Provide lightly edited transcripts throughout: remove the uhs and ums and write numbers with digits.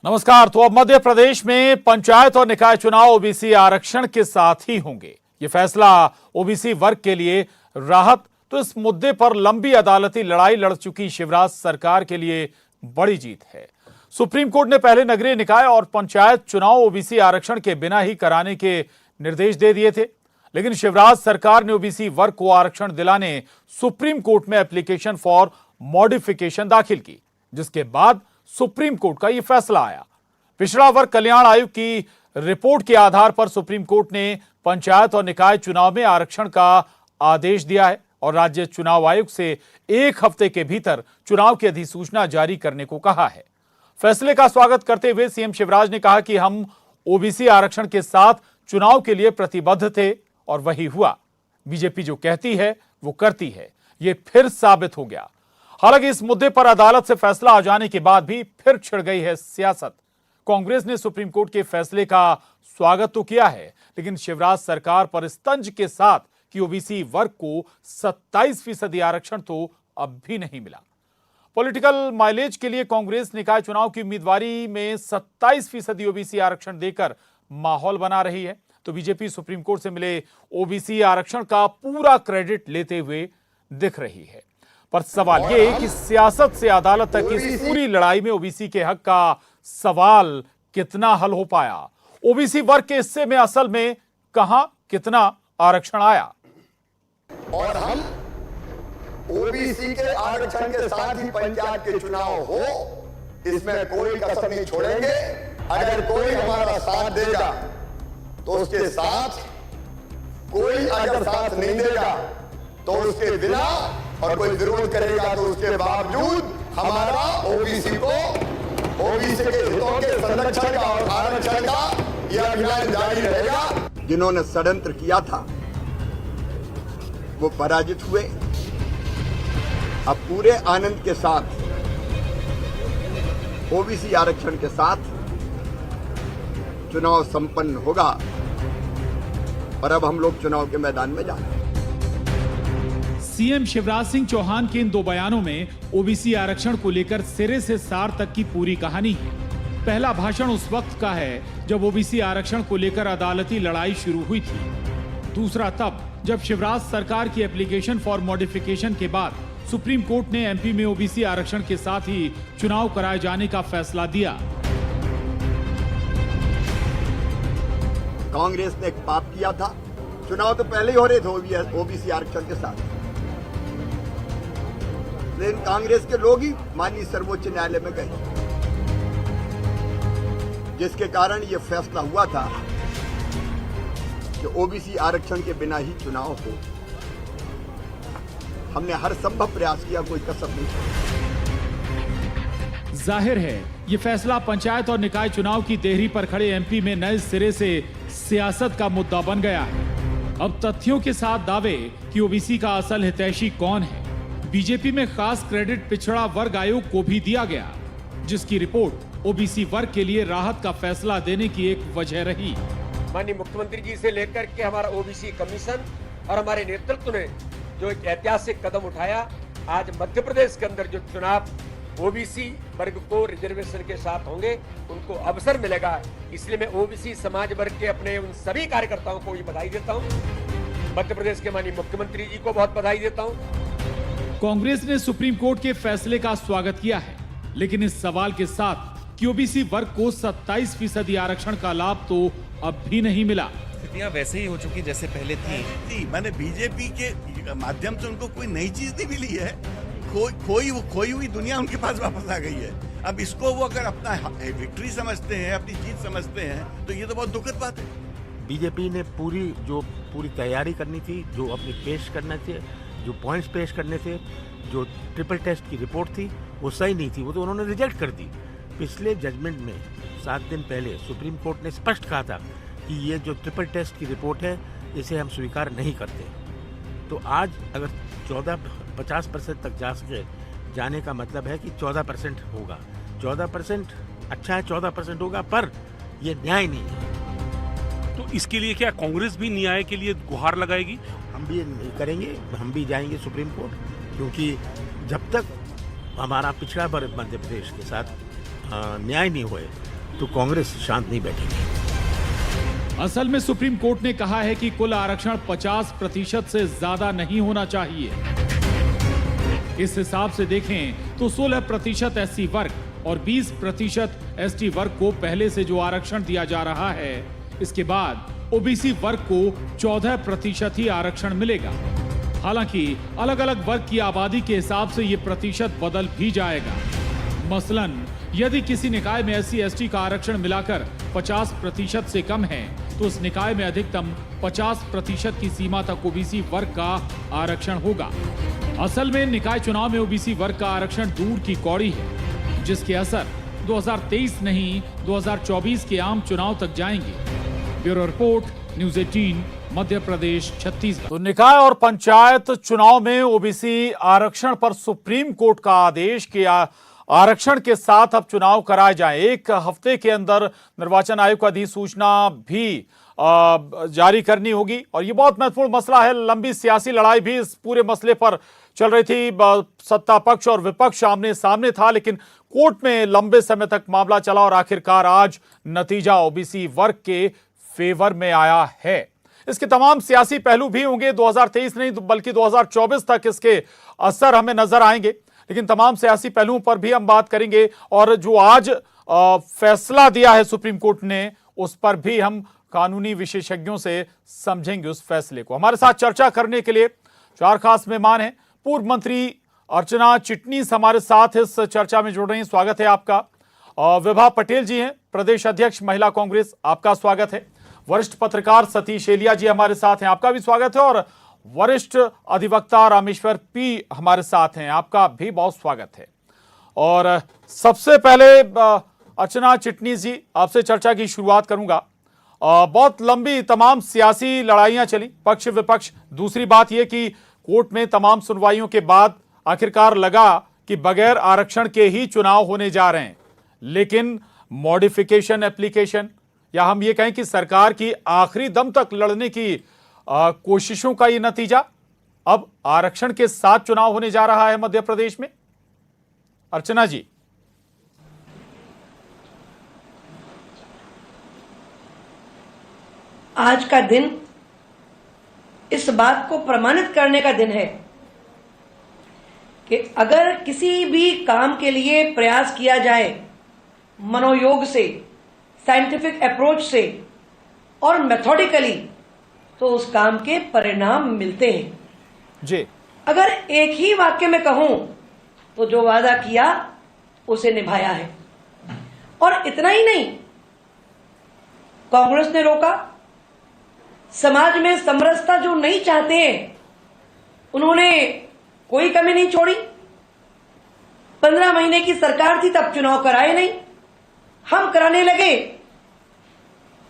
नमस्कार। तो अब मध्य प्रदेश में पंचायत और निकाय चुनाव ओबीसी आरक्षण के साथ ही होंगे। ये फैसला ओबीसी वर्ग के लिए राहत तो इस मुद्दे पर लंबी अदालती लड़ाई लड़ चुकी शिवराज सरकार के लिए बड़ी जीत है। सुप्रीम कोर्ट ने पहले नगरीय निकाय और पंचायत चुनाव ओबीसी आरक्षण के बिना ही कराने के निर्देश दे दिए थे, लेकिन शिवराज सरकार ने ओबीसी वर्ग को आरक्षण दिलाने सुप्रीम कोर्ट में एप्लीकेशन फॉर मॉडिफिकेशन दाखिल की, जिसके बाद सुप्रीम कोर्ट का यह फैसला आया। पिछड़ा वर्ग कल्याण आयोग की रिपोर्ट के आधार पर सुप्रीम कोर्ट ने पंचायत और निकाय चुनाव में आरक्षण का आदेश दिया है और राज्य चुनाव आयोग से 1 हफ्ते के भीतर चुनाव की अधिसूचना जारी करने को कहा है। फैसले का स्वागत करते हुए सीएम शिवराज ने कहा कि हम ओबीसी आरक्षण के साथ चुनाव के लिए प्रतिबद्ध थे और वही हुआ। बीजेपी जो कहती है वो करती है, ये फिर साबित हो गया। हालांकि इस मुद्दे पर अदालत से फैसला आ जाने के बाद भी फिर छिड़ गई है सियासत। कांग्रेस ने सुप्रीम कोर्ट के फैसले का स्वागत तो किया है, लेकिन शिवराज सरकार पर इस तंज के साथ कि ओबीसी वर्ग को 27% आरक्षण तो अब भी नहीं मिला। पॉलिटिकल माइलेज के लिए कांग्रेस निकाय चुनाव की उम्मीदवारी में 27% ओबीसी आरक्षण देकर माहौल बना रही है, तो बीजेपी सुप्रीम कोर्ट से मिले ओबीसी आरक्षण का पूरा क्रेडिट लेते हुए दिख रही है। पर सवाल ये कि सियासत से अदालत तक इस पूरी लड़ाई में ओबीसी के हक का सवाल कितना हल हो पाया। ओबीसी वर्ग के हिस्से में असल में कहां कितना आरक्षण आया। और हम ओबीसी के आरक्षण के साथ ही पंचायत के चुनाव हो, इसमें कोई कसर नहीं छोड़ेंगे। अगर कोई हमारा साथ देगा तो उसके साथ, कोई अगर साथ नहीं देगा तो उसके बिना, और कोई विरोध करेगा तो उसके बावजूद हमारा ओबीसी के हितों के संरक्षण का और आरक्षण का यह अभियान जारी रहेगा। जिन्होंने षड्यंत्र किया था वो पराजित हुए। अब पूरे आनंद के साथ ओबीसी आरक्षण के साथ चुनाव संपन्न होगा और अब हम लोग चुनाव के मैदान में जा रहे हैं। सीएम शिवराज सिंह चौहान के इन 2 बयानों में ओबीसी आरक्षण को लेकर सिरे से सार तक की पूरी कहानी है। पहला भाषण उस वक्त का है जब ओबीसी आरक्षण को लेकर अदालती लड़ाई शुरू हुई थी। दूसरा तब जब शिवराज सरकार की एप्लीकेशन फॉर मॉडिफिकेशन के बाद सुप्रीम कोर्ट ने एमपी में ओबीसी आरक्षण के साथ ही चुनाव कराए जाने का फैसला दिया। कांग्रेस ने एक पाप किया था, चुनाव तो पहले ही हो रहे थे ओबीसी आरक्षण के साथ, लेकिन कांग्रेस के लोग ही माननीय सर्वोच्च न्यायालय में गए, जिसके कारण यह फैसला हुआ था कि ओबीसी आरक्षण के बिना ही चुनाव हो। हमने हर संभव प्रयास किया, कोई कसर नहीं। जाहिर है ये फैसला पंचायत और निकाय चुनाव की देहरी पर खड़े एमपी में नए सिरे से सियासत का मुद्दा बन गया है। अब तथ्यों के साथ दावे कि ओबीसी का असल हितैषी कौन है। बीजेपी में खास क्रेडिट पिछड़ा वर्ग आयोग को भी दिया गया, जिसकी रिपोर्ट ओबीसी वर्ग के लिए राहत का फैसला देने की एक वजह रही। माननीय मुख्यमंत्री जी से लेकर के हमारा ओबीसी कमीशन और हमारे नेतृत्व ने जो एक ऐतिहासिक कदम उठाया, आज मध्य प्रदेश के अंदर जो चुनाव ओबीसी वर्ग को रिजर्वेशन के साथ होंगे, उनको अवसर मिलेगा। इसलिए मैं ओबीसी समाज वर्ग के अपने उन सभी कार्यकर्ताओं को ये बधाई देता हूँ। मध्य प्रदेश के माननीय मुख्यमंत्री जी को बहुत बधाई देता हूँ। कांग्रेस ने सुप्रीम कोर्ट के फैसले का स्वागत किया है, लेकिन इस सवाल के साथ कि ओबीसी वर्ग को 27% आरक्षण का लाभ तो अब भी नहीं मिला। स्थितियां वैसे ही हो चुकी जैसे पहले थी। मैंने बीजेपी के माध्यम से उनको कोई नई चीज नहीं मिली है। खोई हुई दुनिया उनके पास वापस आ गई है। अब इसको वो अगर अपना विक्ट्री समझते हैं, अपनी जीत समझते हैं, तो ये तो बहुत दुखद बात है। बीजेपी ने पूरी तैयारी करनी थी, जो अपनी पेश करना थे, जो पॉइंट्स पेश करने थे, जो ट्रिपल टेस्ट की रिपोर्ट थी वो सही नहीं थी, वो तो उन्होंने रिजेक्ट कर दी। पिछले जजमेंट में 7 दिन पहले सुप्रीम कोर्ट ने स्पष्ट कहा था कि ये जो ट्रिपल टेस्ट की रिपोर्ट है इसे हम स्वीकार नहीं करते। तो आज अगर 50% तक जाने का मतलब है कि 14% होगा। 14% अच्छा है, 14% होगा, पर यह न्याय नहीं है। तो इसके लिए क्या कांग्रेस भी न्याय के लिए गुहार लगाएगी? हम भी करेंगे, हम भी जाएंगे सुप्रीम कोर्ट, क्योंकि जब तक हमारा पिछड़ा वर्ग मध्य प्रदेश के साथ न्याय नहीं हुए तो कांग्रेस शांत नहीं बैठेगी। असल में सुप्रीम कोर्ट ने कहा है कि कुल आरक्षण 50% से ज्यादा नहीं होना चाहिए। इस हिसाब से देखें तो 16% एससी वर्ग और 20% एसटी वर्ग को पहले से जो आरक्षण दिया जा रहा है, इसके बाद ओबीसी वर्ग को 14% ही आरक्षण मिलेगा। हालांकि अलग अलग वर्ग की आबादी के हिसाब से ये प्रतिशत बदल भी जाएगा। मसलन यदि किसी निकाय में एससी एसटी का आरक्षण मिलाकर 50% से कम है तो उस निकाय में अधिकतम 50% की सीमा तक ओबीसी वर्ग का आरक्षण होगा। असल में निकाय चुनाव में ओबीसी वर्ग का आरक्षण दूर की कौड़ी है, जिसके असर 2023 नहीं 2024 के आम चुनाव तक जाएंगे। Bureau report, news 18, Madhya Pradesh, Chhattisgarh. तो निकाय और पंचायत चुनाव में ओबीसी आरक्षण पर सुप्रीम कोर्ट का आदेश कि आरक्षण के साथ अब चुनाव कराए जाएं। एक हफ्ते के अंदर निर्वाचन आयोग को अधिसूचना भी जारी करनी होगी और ये बहुत महत्वपूर्ण मसला है। लंबी सियासी लड़ाई भी इस पूरे मसले पर चल रही थी। सत्ता पक्ष और विपक्ष आमने सामने था, लेकिन कोर्ट में लंबे समय तक मामला चला और आखिरकार आज नतीजा ओबीसी वर्ग के फेवर में आया है। इसके तमाम सियासी पहलू भी होंगे। 2023 नहीं बल्कि 2024 तक इसके असर हमें नजर आएंगे, लेकिन तमाम सियासी पहलुओं पर भी हम बात करेंगे और जो आज फैसला दिया है सुप्रीम कोर्ट ने, उस पर भी हम कानूनी विशेषज्ञों से समझेंगे उस फैसले को। हमारे साथ चर्चा करने के लिए 4 खास मेहमान हैं। पूर्व मंत्री अर्चना चिटनीस हमारे साथ इस चर्चा में जुड़ रही हैं, स्वागत है आपका। विभा पटेल जी हैं, प्रदेश अध्यक्ष महिला कांग्रेस, आपका स्वागत है। वरिष्ठ पत्रकार सतीश एलिया जी हमारे साथ हैं, आपका भी स्वागत है। और वरिष्ठ अधिवक्ता रामेश्वर पी हमारे साथ हैं, आपका भी बहुत स्वागत है। और सबसे पहले अर्चना चिटनीस जी, आपसे चर्चा की शुरुआत करूंगा। बहुत लंबी तमाम सियासी लड़ाइयां चली, पक्ष विपक्ष। दूसरी बात यह कि कोर्ट में तमाम सुनवाइयों के बाद आखिरकार लगा कि बगैर आरक्षण के ही चुनाव होने जा रहे हैं, लेकिन मॉडिफिकेशन एप्लीकेशन या हम ये कहें कि सरकार की आखिरी दम तक लड़ने की कोशिशों का ये नतीजा, अब आरक्षण के साथ चुनाव होने जा रहा है मध्य प्रदेश में। अर्चना जी, आज का दिन इस बात को प्रमाणित करने का दिन है कि अगर किसी भी काम के लिए प्रयास किया जाए मनोयोग से, साइंटिफिक अप्रोच से और मेथोडिकली, तो उस काम के परिणाम मिलते हैं जी। अगर एक ही वाक्य में कहूं तो जो वादा किया उसे निभाया है। और इतना ही नहीं, कांग्रेस ने रोका। समाज में समरसता जो नहीं चाहते हैं, उन्होंने कोई कमी नहीं छोड़ी। 15 महीने की सरकार थी तब चुनाव कराए नहीं, हम कराने लगे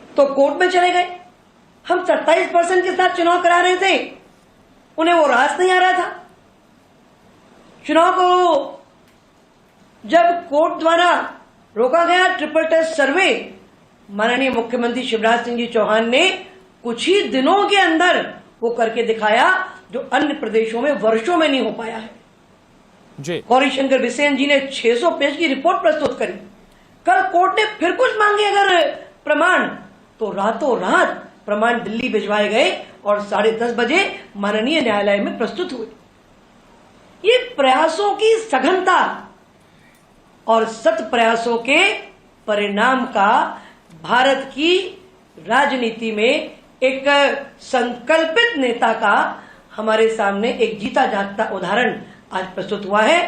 तो कोर्ट में चले गए। हम 27% के साथ चुनाव करा रहे थे, उन्हें वो रास नहीं आ रहा था। चुनाव को जब कोर्ट द्वारा रोका गया, ट्रिपल टेस्ट सर्वे माननीय मुख्यमंत्री शिवराज सिंह जी चौहान ने कुछ ही दिनों के अंदर वो करके दिखाया, जो अन्य प्रदेशों में वर्षों में नहीं हो पाया है जी। गौरीशंकर बिसेन जी ने 600 पेज की रिपोर्ट प्रस्तुत करी। कल कोर्ट ने फिर कुछ मांगे अगर प्रमाण, तो रातों रात प्रमाण दिल्ली भिजवाए गए और 10:30 बजे माननीय न्यायालय में प्रस्तुत हुए। ये प्रयासों की सघनता और सत प्रयासों के परिणाम का भारत की राजनीति में एक संकल्पित नेता का हमारे सामने एक जीता जागता उदाहरण आज प्रस्तुत हुआ है।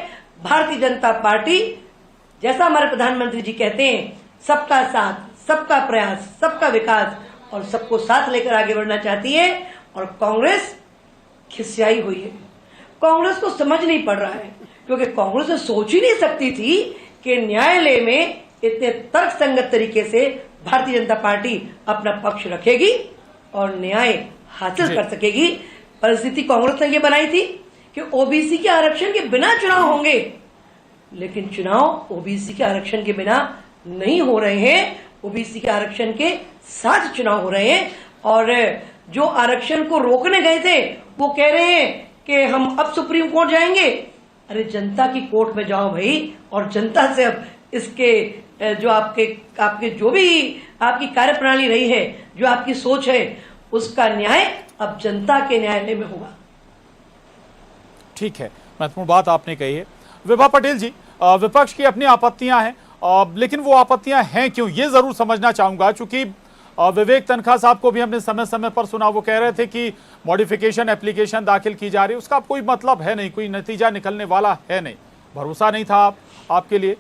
भारतीय जनता पार्टी, जैसा हमारे प्रधानमंत्री जी कहते हैं, सबका साथ, सबका प्रयास, सबका विकास और सबको साथ लेकर आगे बढ़ना चाहती है। और कांग्रेस खिसियाई हुई है। कांग्रेस को समझ नहीं पड़ रहा है, क्योंकि कांग्रेस ने सोच ही नहीं सकती थी कि न्यायालय में इतने तर्कसंगत तरीके से भारतीय जनता पार्टी अपना पक्ष रखेगी और न्याय हासिल कर सकेगी। परिस्थिति कांग्रेस ने यह बनाई थी कि ओबीसी के आरक्षण के बिना चुनाव होंगे, लेकिन चुनाव ओबीसी के आरक्षण के बिना नहीं हो रहे हैं, ओबीसी के आरक्षण के साथ चुनाव हो रहे हैं। और जो आरक्षण को रोकने गए थे वो कह रहे हैं कि हम अब सुप्रीम कोर्ट जाएंगे। अरे जनता की कोर्ट में जाओ भाई, और जनता से अब इसके जो आपके जो भी आपकी कार्यप्रणाली रही है, जो आपकी सोच है, उसका न्याय अब जनता के न्यायालय में होगा। ठीक है, महत्वपूर्ण बात आपने कही है। विभा पटेल जी, विपक्ष की अपनी आपत्तियां हैं, लेकिन वो आपत्तियां हैं क्यों, ये जरूर समझना चाहूंगा। चूंकि विवेक तनखा साहब को भी हमने समय समय पर सुना, वो कह रहे थे कि मॉडिफिकेशन एप्लीकेशन दाखिल की जा रही है, उसका कोई मतलब है नहीं, कोई नतीजा निकलने वाला है नहीं, भरोसा नहीं था आपके लिए।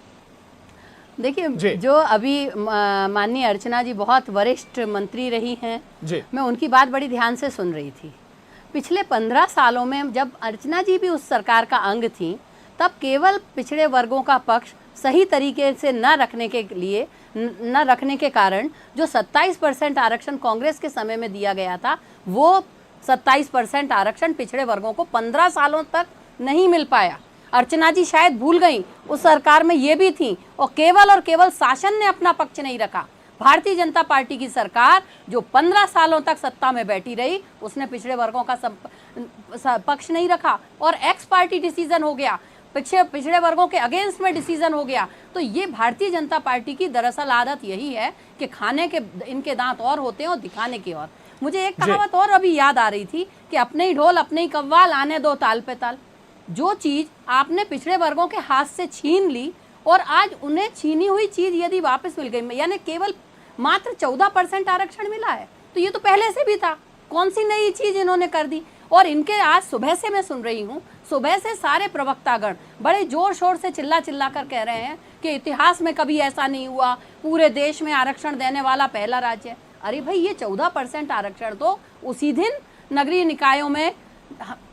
देखिए, जो अभी माननीय अर्चना जी बहुत वरिष्ठ मंत्री रही हैं, मैं उनकी बात बड़ी ध्यान से सुन रही थी। पिछले 15 सालों में जब अर्चना जी भी उस सरकार का अंग थी, तब केवल पिछड़े वर्गों का पक्ष सही तरीके से न रखने के कारण जो 27% आरक्षण कांग्रेस के समय में दिया गया था, वो 27% आरक्षण पिछड़े वर्गों को 15 सालों तक नहीं मिल पाया। अर्चना जी शायद भूल गई, उस सरकार में ये भी थी, और केवल शासन ने अपना पक्ष नहीं रखा। भारतीय जनता पार्टी की सरकार जो 15 सालों तक सत्ता में बैठी रही, उसने पिछड़े वर्गों का पक्ष नहीं रखा और एक्स पार्टी डिसीजन हो गया, पिछड़े वर्गों के अगेंस्ट में डिसीजन हो गया। तो ये भारतीय जनता पार्टी की दरअसल आदत यही है कि खाने के इनके दांत और होते हैं और दिखाने के और। मुझे एक कहावत और अभी याद आ रही थी कि अपने ही ढोल अपने ही कव्वाल, आने दो ताल पे ताल। जो चीज आपने पिछड़े वर्गों के हाथ से छीन ली और आज उन्हें छीनी हुई चीज यदि वापस मिल गई, यानी केवल मात्र 14% आरक्षण मिला है, तो ये तो पहले से भी था। कौन सी नई चीज इन्होंने कर दी? और इनके आज सुबह से मैं सुन रही हूँ, सुबह से सारे प्रवक्तागण बड़े जोर शोर से चिल्ला कर कह रहे हैं कि इतिहास में कभी ऐसा नहीं हुआ, पूरे देश में आरक्षण देने वाला पहला राज्य है। अरे भाई, ये 14% आरक्षण तो उसी दिन नगरीय निकायों में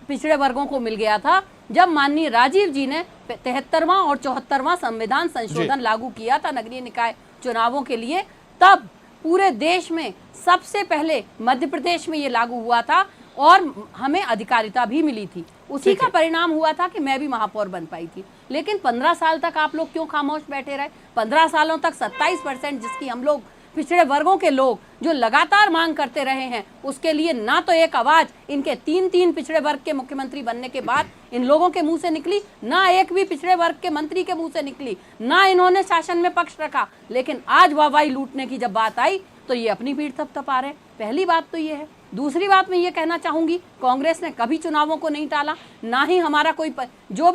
पिछड़े वर्गों को मिल गया था, जब माननीय राजीव जी ने 73वां और 74वां संविधान संशोधन लागू किया था नगरीय निकाय चुनावों के लिए। तब पूरे देश में सबसे पहले मध्य प्रदेश में ये लागू हुआ था और हमें अधिकारिता भी मिली थी। उसी का परिणाम हुआ था कि मैं भी महापौर बन पाई थी। लेकिन 15 साल तक आप लोग क्यों खामोश बैठे रहे? 15 सालों तक 27% जिसकी हम लोग पिछड़े वर्गों के लोग जो लगातार मांग करते रहे हैं, उसके लिए ना तो एक आवाज इनके 3 पिछड़े वर्ग के मुख्यमंत्री बनने के बाद इन लोगों के मुंह से निकली, ना एक भी पिछड़े वर्ग के मंत्री के मुंह से निकली, ना इन्होंने शासन में पक्ष रखा। लेकिन आज वाहवाही लूटने की जब बात आई तो ये अपनी पीठ थपथपा रहे। पहली बात तो ये है। दूसरी बात मैं ये कहना चाहूंगी, कांग्रेस ने कभी चुनावों को नहीं टाला, ना ही हमारा कोई जो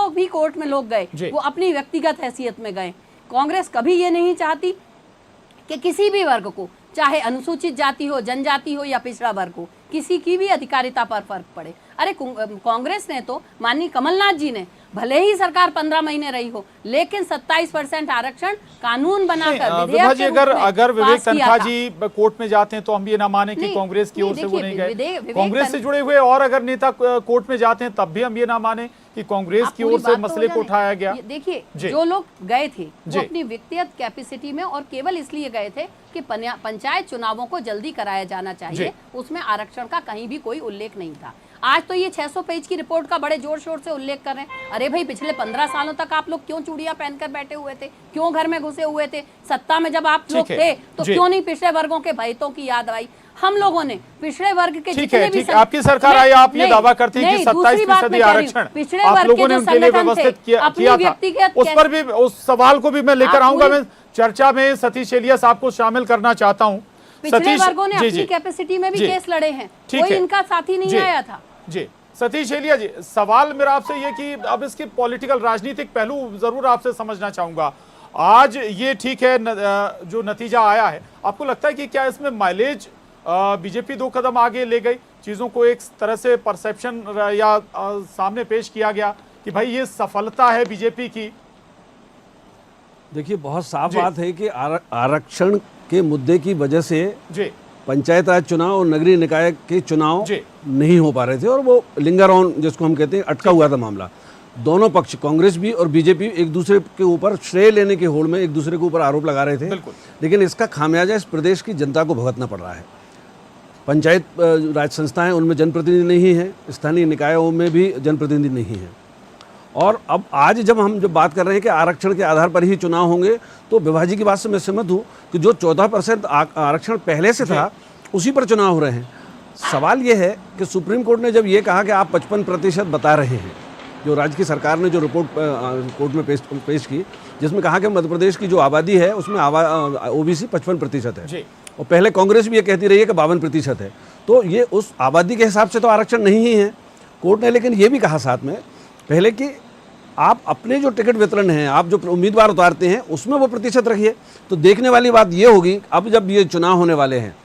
भी कोर्ट में लोग गए वो अपनी व्यक्तिगत हैसियत में गए। कांग्रेस कभी ये नहीं चाहती कि किसी भी वर्ग को, चाहे अनुसूचित जाति हो, जनजाति हो या पिछड़ा वर्ग हो, किसी की भी अधिकारिता पर फर्क पड़े। अरे कांग्रेस ने तो, माननीय कमलनाथ जी ने, भले ही सरकार 15 महीने रही हो, लेकिन 27% आरक्षण कानून बनाकर विभा जी, अगर विवेक तनखा जी कोर्ट में जाते हैं तो हम ये ना माने कि कांग्रेस की ओर से वो नहीं गए। कांग्रेस से जुड़े हुए और अगर नेता कोर्ट में जाते हैं तब भी हम ये ना माने कि कांग्रेस की ओर से मसले को उठाया गया। देखिए, जो लोग गए थे वो अपनी व्यक्तिगत कैपेसिटी में और केवल इसलिए गए थे कि पंचायत चुनावों को जल्दी कराया जाना चाहिए, उसमें आरक्षण का कहीं भी कोई उल्लेख नहीं था। आज तो ये 600 पेज की रिपोर्ट का बड़े जोर शोर से उल्लेख कर रहे हैं। अरे भाई, पिछले 15 सालों तक आप लोग क्यों चूड़ियां पहनकर बैठे हुए थे? क्यों घर में घुसे हुए थे? सत्ता में जब आप लोग थे तो क्यों नहीं पिछड़े वर्गों के भयतों की याद आई? हम लोगों ने पिछड़े वर्ग के जितने भी आपकी सरकार आई, आप ये दावा करती है कि 27% आरक्षण पिछड़े आप वर्ग लोगों ने के उनके लिए व्यवस्थित किया था। उस पर भी, उस सवाल को भी मैं लेकर आऊंगा। मैं चर्चा में सतीश एलिया साहब को शामिल करना चाहता हूँ। पिछड़े वर्गों ने अपनी कैपेसिटी में भी केस लड़े हैं, कोई इनका साथी नहीं आया था। जी सतीश एलिया जी, सवाल मेरा आपसे ये कि अब इसकी पॉलिटिकल राजनीतिक पहलू जरूर आपसे समझना चाहूंगा। आज ये ठीक है, जो नतीजा आया है, आपको लगता है कि क्या इसमें माइलेज बीजेपी 2 कदम आगे ले गई, चीजों को एक तरह से परसेप्शन या सामने पेश किया गया कि भाई ये सफलता है बीजेपी की? देखिए, बहुत साफ बात है कि आरक्षण के मुद्दे की वजह से पंचायत राज चुनाव और नगरीय निकाय के चुनाव नहीं हो पा रहे थे और वो लिंगर ऑन, जिसको हम कहते हैं, अटका हुआ था मामला। दोनों पक्ष, कांग्रेस भी और बीजेपी, एक दूसरे के ऊपर श्रेय लेने के होड़ में एक दूसरे के ऊपर आरोप लगा रहे थे। लेकिन इसका खामियाजा इस प्रदेश की जनता को भुगतना पड़ रहा है। पंचायत राज संस्थाएं, उनमें जनप्रतिनिधि नहीं है, स्थानीय निकायों में भी जनप्रतिनिधि नहीं है। और अब आज जब बात कर रहे हैं कि आरक्षण के आधार पर ही चुनाव होंगे, तो विभा जी की बात से मैं सहमत हूँ कि जो 14% आरक्षण पहले से था उसी पर चुनाव हो रहे हैं। सवाल ये है कि सुप्रीम कोर्ट ने जब ये कहा कि आप 55% बता रहे हैं, जो राज्य की सरकार ने जो रिपोर्ट कोर्ट में पेश की, जिसमें कहा कि मध्य प्रदेश की जो आबादी है उसमें ओबीसी 55% है और पहले कांग्रेस भी ये कहती रही है कि 52% है। तो ये उस आबादी के हिसाब से तो आरक्षण नहीं ही है। कोर्ट ने लेकिन ये भी कहा साथ में पहले कि आप अपने जो टिकट वितरण हैं, आप जो उम्मीदवार उतारते हैं उसमें वो प्रतिशत रखिए। तो देखने वाली बात ये होगी, अब जब ये चुनाव होने वाले हैं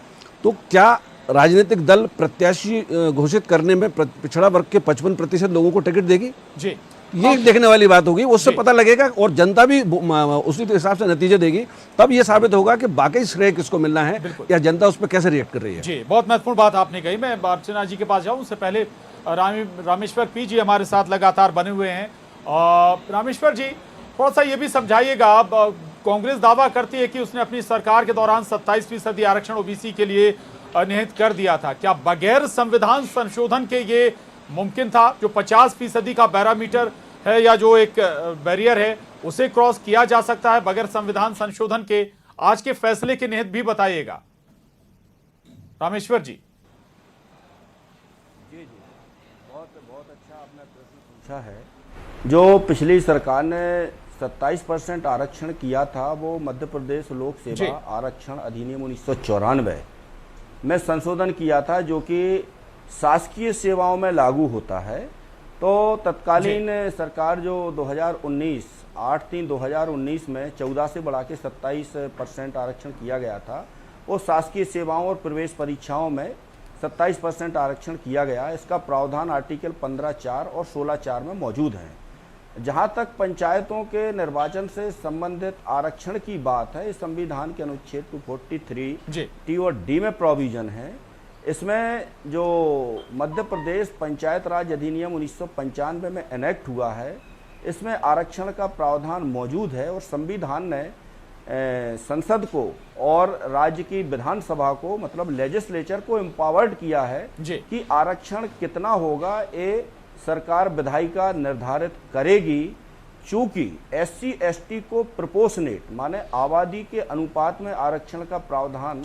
तो क्या राजनीतिक दल प्रत्याशी घोषित करने में पिछड़ा वर्ग के 55% लोगों को टिकट देगी जी, ये देखने वाली बात होगी। उससे पता लगेगा और जनता भी उसी हिसाब से नतीजे देगी। तब ये साबित होगा कि वाकई श्रेय किसको मिलना है या जनता उस पर कैसे रिएक्ट कर रही है। जी, बहुत महत्वपूर्ण बात आपने कही। मैं अर्चना जी के पास जाऊं उससे पहले रामेश्वर पी जी हमारे साथ लगातार बने हुए हैं। रामेश्वर जी, थोड़ा सा ये भी समझाइएगा, कांग्रेस दावा करती है कि उसने अपनी सरकार के दौरान 27% आरक्षण ओबीसी के लिए निहित कर दिया था। क्या बगैर संविधान संशोधन के ये मुमकिन था? जो 50% का पैरामीटर है या जो एक बैरियर है उसे क्रॉस किया जा सकता है बगैर संविधान संशोधन के? आज के फैसले के निहित भी बताइएगा रामेश्वर जी। बहुत अच्छा आपने प्रश्न पूछा है। जो पिछली सरकार ने 27% आरक्षण किया था वो मध्य प्रदेश लोक सेवा आरक्षण अधिनियम 1994 में संशोधन किया था, जो कि शासकीय सेवाओं में लागू होता है। तो तत्कालीन सरकार जो 8/3/2019 में 14 से बढ़ा के 27% आरक्षण किया गया था, वो शासकीय सेवाओं और प्रवेश परीक्षाओं में 27% आरक्षण किया गया। इसका प्रावधान आर्टिकल 15(4) और 16(4) में मौजूद है। जहां तक पंचायतों के निर्वाचन से संबंधित आरक्षण की बात है, इस संविधान के अनुच्छेद 243 टी और डी में प्रोविजन है। इसमें जो मध्य प्रदेश पंचायत राज अधिनियम 1995 में एनेक्ट हुआ है, इसमें आरक्षण का प्रावधान मौजूद है और संविधान ने संसद को और राज्य की विधानसभा को, मतलब लेजिस्लेचर को एम्पावर्ड किया है कि आरक्षण कितना होगा ये सरकार विधायिका निर्धारित करेगी। चूंकि SC ST को प्रोपोर्शनेट माने आबादी के अनुपात में आरक्षण का प्रावधान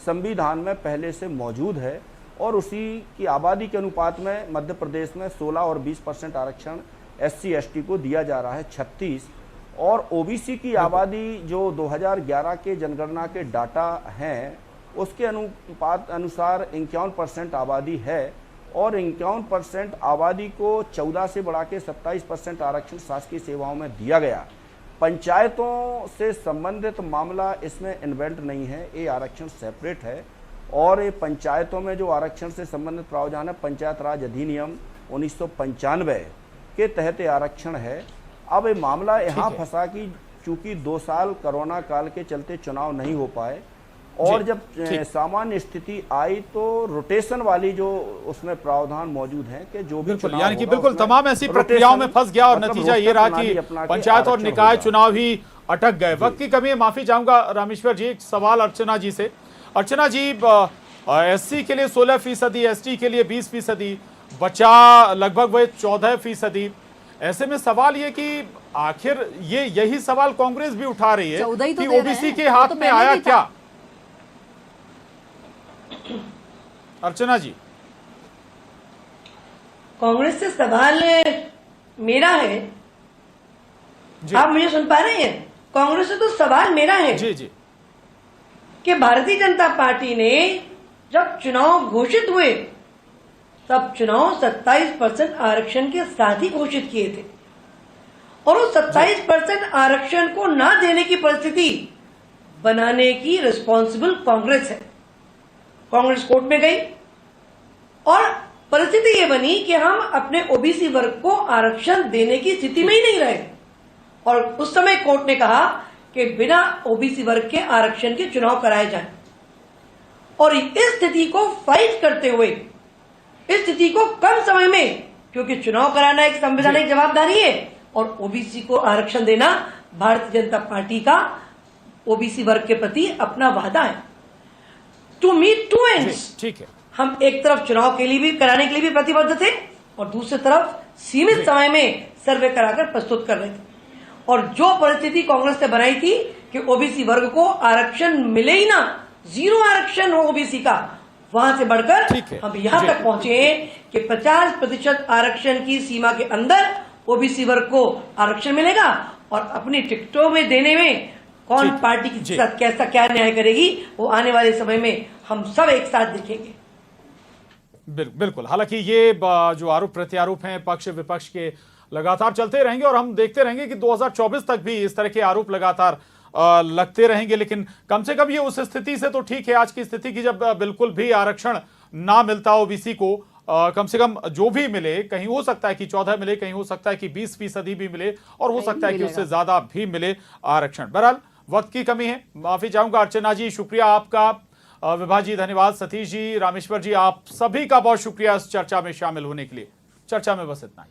संविधान में पहले से मौजूद है और उसी की आबादी के अनुपात में मध्य प्रदेश में 16 और 20% आरक्षण SC ST को दिया जा रहा है 36। और OBC की आबादी जो 2011 के जनगणना के डाटा हैं उसके अनुसार 51% आबादी है और 51% आबादी को 14 से बढ़ा के 27% आरक्षण शासकीय सेवाओं में दिया गया। पंचायतों से संबंधित मामला इसमें इन्वेल्ट नहीं है, ये आरक्षण सेपरेट है। और ये पंचायतों में जो आरक्षण से संबंधित प्रावधान है पंचायत राज अधिनियम 1995 के तहत आरक्षण है। अब ये मामला यहाँ फंसा कि चूंकि 2 साल कोरोना काल के चलते चुनाव नहीं हो पाए और जब सामान्य स्थिति आई तो रोटेशन वाली जो उसमें प्रावधान मौजूद है कि जो भी चुनाव यानी कि बिल्कुल तमाम ऐसी प्रक्रियाओं में फंस गया और नतीजा ये रहा कि पंचायत और निकाय चुनाव ही अटक गए। वक्त की कमी है, माफी चाहूंगा रामेश्वर जी। एक सवाल अर्चना जी से। अर्चना जी, SC के लिए 16%, ST के लिए 20%, बचा लगभग वह 14%। ऐसे में सवाल ये कि आखिर यही सवाल कांग्रेस भी उठा रही है कि ओबीसी के हाथ में आया क्या? अर्चना जी, कांग्रेस से सवाल मेरा है, आप मुझे सुन पा रहे हैं? कांग्रेस से तो सवाल मेरा है जी कि भारतीय जनता पार्टी ने जब चुनाव घोषित हुए तब चुनाव 27% आरक्षण के साथ ही घोषित किए थे और उस 27% आरक्षण को ना देने की परिस्थिति बनाने की रिस्पॉन्सिबल कांग्रेस है। कांग्रेस कोर्ट में गई और परिस्थिति ये बनी कि हम अपने ओबीसी वर्ग को आरक्षण देने की स्थिति में ही नहीं रहे और उस समय कोर्ट ने कहा कि बिना ओबीसी वर्ग के आरक्षण के चुनाव कराए जाएं। और इस स्थिति को फाइट करते हुए, इस स्थिति को कम समय में, क्योंकि चुनाव कराना एक संवैधानिक जवाबदारी है और ओबीसी को आरक्षण देना भारतीय जनता पार्टी का ओबीसी वर्ग के प्रति अपना वादा है। टू मीट टू एंड्स, ठीक है। हम एक तरफ चुनाव के लिए भी कराने के लिए भी प्रतिबद्ध थे और दूसरी तरफ सीमित समय में सर्वे कराकर प्रस्तुत कर रहे थे। और जो परिस्थिति कांग्रेस ने बनाई थी कि ओबीसी वर्ग को आरक्षण मिले ही ना, 0 आरक्षण हो ओबीसी का, वहां से बढ़कर हम यहां तक पहुंचे कि 50% आरक्षण की सीमा के अंदर ओबीसी वर्ग को आरक्षण मिलेगा और अपनी टिकटों में देने में कौन पार्टी के साथ कैसा क्या न्याय करेगी वो आने वाले समय में हम सब एक साथ देखेंगे। बिल्कुल। हालांकि ये जो आरोप प्रत्यारोप हैं पक्ष विपक्ष के लगातार चलते रहेंगे और हम देखते रहेंगे कि 2024 तक भी इस तरह के आरोप लगातार लगते रहेंगे। लेकिन कम से कम ये उस स्थिति से तो ठीक है, आज की स्थिति की, जब बिल्कुल भी आरक्षण ना मिलता ओबीसी को, कम से कम जो भी मिले, कहीं हो सकता है कि 14 मिले, कहीं हो सकता है कि 20% भी मिले और हो सकता है कि उससे ज्यादा भी मिले आरक्षण। बहरहाल वक्त की कमी है, माफी चाहूंगा। अर्चना जी शुक्रिया आपका, विभा जी धन्यवाद, सतीश जी, रामेश्वर जी, आप सभी का बहुत शुक्रिया इस चर्चा में शामिल होने के लिए। चर्चा में बस इतना ही।